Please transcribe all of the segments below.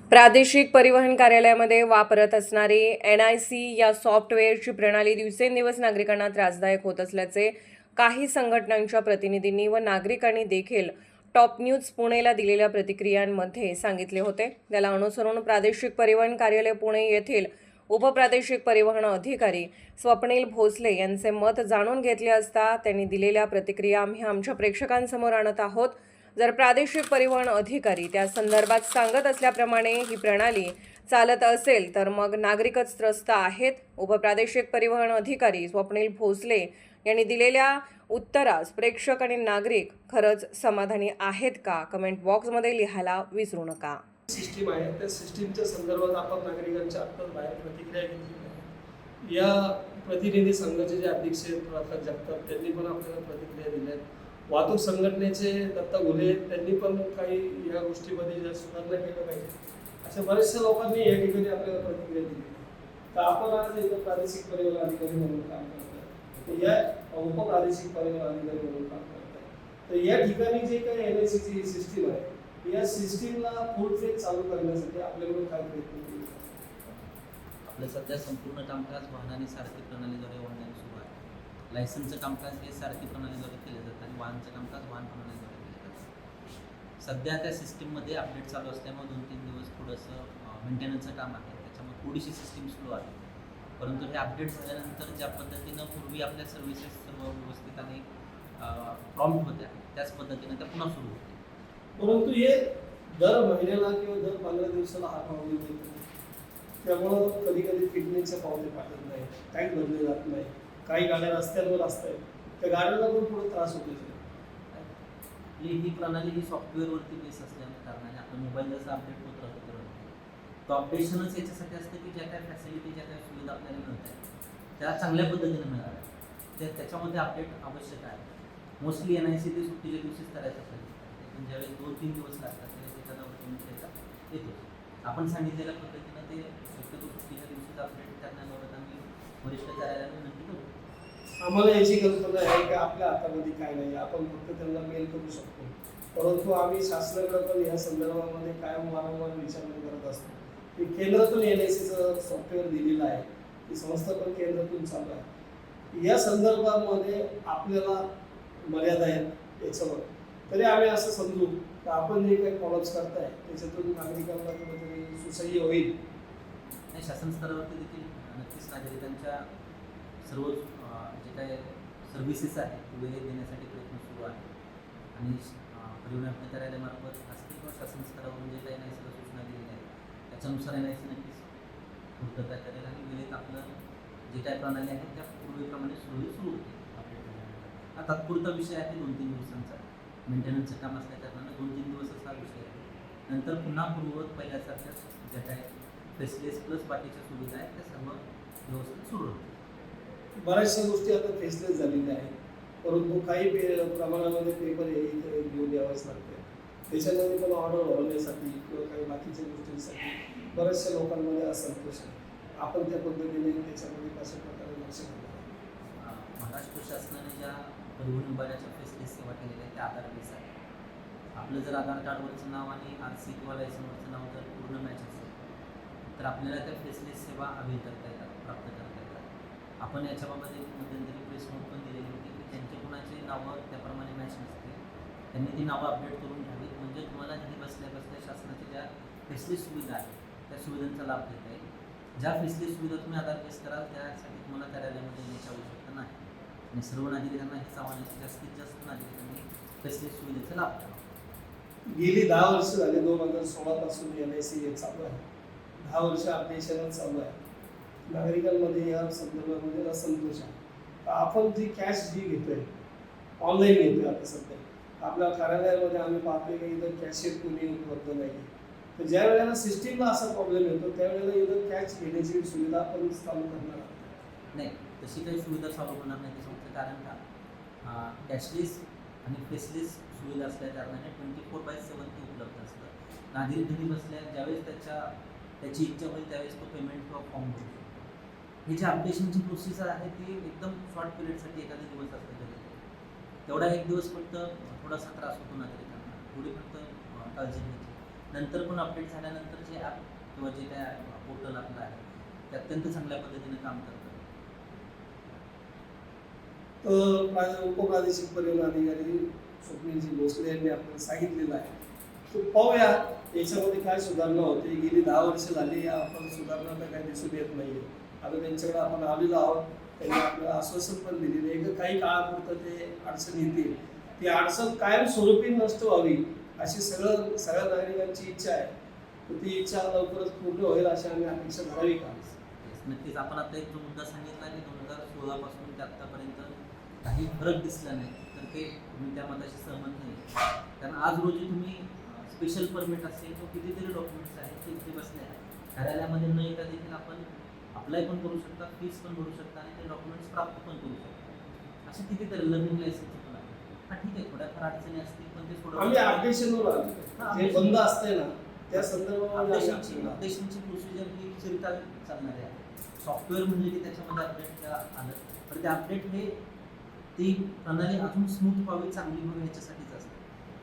प्रादेशिक परिवहन कार्यालयामध्ये वापरत असणारी NIC या सॉफ्टवेअरची प्रणाली दिवसेंदिवस नागरिकांना त्रासदायक होत असल्याचे काही संघटनांच्या प्रतिनिधींनी व नागरिकांनी देखील टॉप न्यूज पुणेला दिलेल्या प्रतिक्रियांमध्ये सांगितले होते. त्याला अनुसरून प्रादेशिक परिवहन कार्यालय पुणे येथील उपप्रादेशिक परिवहन अधिकारी स्वप्नील भोसले यांचे मत जाणून घेतले असता त्यांनी दिलेल्या प्रतिक्रिया आम्ही आमच्या प्रेक्षकांसमोर आणत आहोत. जर प्रादेशिक परिवहन अधिकारी त्या संदर्भात सांगत असल्याप्रमाणे ही प्रणाली चालत असेल तर मग नागरिकच त्रस्त आहेत. उपप्रादेशिक परिवहन अधिकारी स्वप्नील भोसले यांनी दिलेल्या उत्तरास प्रेक्षक आणि नागरिक खरंच समाधानी आहेत का? कमेंट बॉक्समध्ये लिहायला विसरू नका. सिस्टीम आहे त्या सिस्टीमच्या संदर्भात आपण नागरिकांच्या आत्ताच बाहेर प्रतिक्रिया घेतली. या प्रतिनिधी संघाचे जे अध्यक्ष प्रकाश जगताप त्यांनी पण आपल्याला प्रतिक्रिया दिल्या. वाहतूक संघटनेचे दत्ता घुले त्यांनी पण काही या गोष्टीमध्ये सुधारणा केल्या पाहिजे अशा बऱ्याचशा लोकांनी या ठिकाणी आपल्याला प्रतिक्रिया दिली. तर आपण आज इथं प्रादेशिक परिवहन अधिकारी म्हणून काम करतोय, या उपप्रादेशिक परिवहन अधिकारी म्हणून काम करतोय. तर या ठिकाणी जे काही NICची सिस्टीम आहे या सिस्टीमला फुल फ्लेज चालू करण्यासाठी आपल्याकडून काय प्रयत्न केले? आपलं सध्या संपूर्ण कामकाज वाहन आणि सारथी प्रणालीद्वारे ऑनलाईन सुरू आहे. लायसन्सचं कामकाज हे सारथी प्रणालीद्वारे केलं जातं आणि वाहनचं कामकाज वाहन प्रणालीद्वारे केलं जातं. सध्या त्या सिस्टीममध्ये अपडेट चालू असल्यामुळे 2-3 दिवस थोडंसं मेंटेनन्सचं काम आहे, त्याच्यामुळे थोडीशी सिस्टीम स्लो आहे. परंतु हे अपडेट झाल्यानंतर ज्या पद्धतीनं पूर्वी आपल्या सर्व्हिसेस सर्व व्यवस्थित आणि प्रॉम्प्ट होत्या त्याच पद्धतीनं त्या पुन्हा सुरू होत्या. परंतु हे दर महिन्याला किंवा दर 15 दिवसाला हा पावले देतो, त्यामुळं कधी कधी फिटनेसचे पावले पाठवत नाही, टॅग भरले जात नाही, काही गाड्या रस्त्यांवर असतात त्या गाड्यांना पण थोडा त्रास होतो. ही प्रणाली ही सॉफ्टवेअरवरती बेस असल्याने कारणाने आपलं मोबाईल जसं अपडेट होत राहतो तो अपडेशनच याच्यासाठी असतं की ज्या काही फॅसिलिटी ज्या काही सुविधा आपल्याला मिळतात त्या चांगल्या पद्धतीने मिळाव्या, त्याच्यामध्ये अपडेट आवश्यक आहे. मोस्टली NIC ते सुट्टीच्या दिवशीच करायचं पाहिजे, पण ज्यावेळेस 2-3 दिवस लागतात त्यावेळेस एखादा त्याचा येतो. आपण सांगितलेल्या पद्धतीनं ते शक्यतो सुट्टीच्या दिवशीच अपडेट करण्याबाबत आम्ही वरिष्ठ कार्यालयाने नक्की करू. आम्हाला याची कल्पना आहे की आपल्या हातामध्ये काय नाही, आपण फक्त त्यांना मेल करू शकतो. परंतु आम्ही शासनाकडे पण या संदर्भामध्ये कायम वारंवार विचारणा करत असतो की केंद्रातून NICचं सॉफ्टवेअर दिलेलं आहे, ती संस्था पण केंद्रातून चालू आहे. या संदर्भामध्ये आपल्याला मर्यादा आहेत याच्यावर, तरी आम्ही असं समजू की आपण जे काही फॉलोअप्स करताय त्याच्यातून नागरिकांना कुठेतरी सुसह्य होईल. नाही, शासन स्तरावरती देखील नक्कीच नागरिकांच्या सर्व जे काही सर्व्हिसेस आहेत वेळेत देण्यासाठी प्रयत्न सुरू आहे आणि परिवहन कार्यालयामार्फत असतील किंवा शासन स्तरावरून जे काही NICला सूचना दिलेल्या आहेत त्याच्यानुसार NIC नक्कीच पूर्तता करेल आणि वेळेत आपलं जे काही प्रणाली आहे त्या पूर्वीप्रमाणे सुरू होते. हा तात्पुरता विषय आहे, 2-3 दिवसांचा मेंटेनन्सचं काम असल्या कारणानं 2-3 दिवसच हा विषय आहे. नंतर पुन्हा पूर्ववत पहिल्यासारख्याच ज्या काही फेसलेस प्लस बाकीच्या सुविधा आहेत त्या सर्व व्यवस्थित सुरू होतील. बऱ्याचशा गोष्टी आता फेसलेस झालेल्या आहेत, परंतु काही प्रमाणामध्ये पेपर हे घेऊन यावंच लागते. त्याच्यामध्ये पण ऑर्डर भरवण्यासाठी किंवा काही बाकीच्या गोष्टींसाठी बऱ्याचशा लोकांमध्ये असंतोष आहे. आपण त्या पद्धतीने त्याच्यामध्ये कशा प्रकारे लक्ष घालणार? महाराष्ट्र शासनाने ज्या परिवहन विभागाच्या फेसलेस सेवा केलेल्या आहेत त्या आधार बेस आहे. आपलं जर आधार कार्डवरचं नाव आणि RC किंवा लायसनवरचं नाव जर पूर्ण मॅच असेल तर आपल्याला त्या फेसलेस सेवा अवेल करता येतात, प्राप्त करता येतात. आपण याच्याबाबत एक मध्यंतरी प्रेस नोट पण दिलेली होती की ज्यांचे कोणाचे नावं त्याप्रमाणे मॅच नसते त्यांनी ती नावं अपडेट करून घ्यावी, म्हणजे तुम्हाला घरी बसल्या शासनाच्या ज्या फेसलेस सुविधा आहेत त्या सुविधांचा लाभ घेता येईल. ज्या फेसलेस सुविधा तुम्ही आधार बेस कराल त्यासाठी तुम्हाला कार्यालयामध्ये येण्याची आवश्यकता नाही आणि सर्व नागरिकांना हेच आव्हान आहे, जास्तीत जास्त नागरिकांनी फेसलेस सुविधेचा लाभ घ्यावा. गेली 10 वर्ष झाले, 2016 पासून NIC हे चालू आहे. 10 वर्ष अपडेशनच चालू आहे. नागरिकांमध्ये या संदर्भामध्ये असंतोष आहे. आपण जी कॅश जी घेतोय ऑनलाईन घेतोय, आता सध्या आपल्या कार्यालयामध्ये आम्ही पाहतोय की इथं कॅशियर कोणी उपलब्ध नाही. तर ज्या वेळेला सिस्टीमला असा प्रॉब्लेम येतो त्यावेळेला इथं कॅश घेण्याची सुविधा आपण चालू करणार आहोत. नाही, तशी काही सुविधा चालू होणार नाही. त्याच्यामुळे कारण का कॅशलेस आणि फेसलेस सुविधा असल्या कारणाने 24/7 ते उपलब्ध असतं. नागरिक घरी बसल्या ज्यावेळेस त्याची इच्छा होईल त्यावेळेस तो पेमेंट किंवा फॉर्म भरू शकतो. ही जी अपडेशनची प्रोसेस आहे ती एकदम शॉर्ट पिरियडसाठी एखादा दिवस असते. तेवढा एक दिवस फक्त थोडासा त्रास होतो नागरिकांना, थोडी फक्त काळजी घ्यायची. नंतर पण अपडेट झाल्यानंतर जे ॲप किंवा जे त्या पोर्टल आपलं आहे ते अत्यंत चांगल्या पद्धतीने काम करतं. तर उपप्रादेशिक परिवहन अधिकारी स्वप्नीलजी भोसले यांनी आपल्याला सांगितलेलं आहे. तर पाहूया याच्यामध्ये काय सुधारणा होते. गेली 10 वर्ष झाली आपण सुधारणा तर काही दिसून येत नाहीये. आता त्यांच्याकडे आपण आलेलो आहोत, त्यांनी आपल्याला आश्वासन पण दिलेलं आहे की काही काळापुरतं ते अडचण येतील, ती अडचण कायमस्वरूपी नष्ट व्हावी अशी सगळ्या नागरिकांची इच्छा आहे. तर ती इच्छा लवकरच पूर्ण होईल अशी आम्ही अपेक्षा धरावी का? नक्कीच आपण आता एक जो मुद्दा सांगितला की 2016 पासून ते आत्तापर्यंत काही फरक दिसला नाही, तर ते मी त्या मताशी सहमत नाही. कारण आज रोजी तुम्ही स्पेशल परमिट असेल किंवा कितीतरी डॉक्युमेंट्स आहेत ते इथे बसले आहेत कार्यालयामध्ये न येता देखील आपण अप्लाय पण करू शकता, फीस पण भरू शकता आणि ते डॉक्युमेंट्स प्राप्त पण करू शकता. असे कितीतरी लर्निंग लायसन्स पण आहे. हा ठीक आहे, थोड्याफार अडचणी असतील पण ते आम्ही अपडेशनवर आलो. जे बंद असते ना त्या संदर्भामध्ये अपडेशनची प्रोसिजर ही चिरकाल चालणारी आहे. सॉफ्टवेअर म्हणजे की त्याच्यामध्ये अपडेट आलं तर ते अपडेट हे ती प्रणाली अजून स्मूथ व्हावी, चांगली व्हावी ह्याच्यासाठीच असते.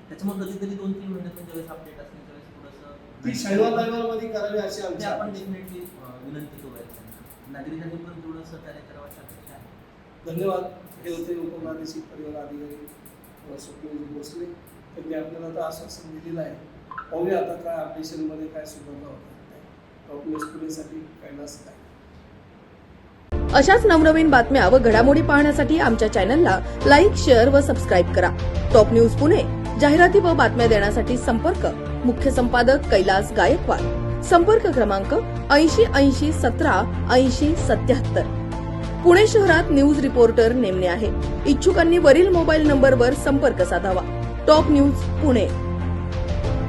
त्याच्यामुळे कधीतरी 2-3 महिन्यातून ज्यावेळेस अपडेट असते त्यावेळेस थोडंसं ती शनिवार मध्ये करावी अशी ते आमची आपण डेफिनेटली विनंती करूया त्यांना. नागरिकांनी पण थोडं सहकार्य करावं अशी अपेक्षा आहे. धन्यवाद. हे होते उपप्रादेशिक परिवहन अधिकारी स्वप्नील भोसले. त्यांनी आपल्याला आता आश्वासन दिलेलं आहे. पाहूया आता काय अपडेशनमध्ये काय सुधारणा होतात. टॉप न्यूज पुणेसाठी कैलास काय. अशाच नवनवीन बातम्या व घडामोडी पाहण्यासाठी आमच्या चॅनलला लाईक, शेअर व सबस्क्राईब करा. Top news Pune. जाहिराती व बातम्या देण्यासाठी संपर्क मुख्य संपादक कैलास गायकवाड. संपर्क क्रमांक 8080 17 80 77. पुणे शहरात न्यूज रिपोर्टर नेमणे आहे. इच्छुकांनी वरील मोबाईल नंबरवर संपर्क साधावा. Top news Pune.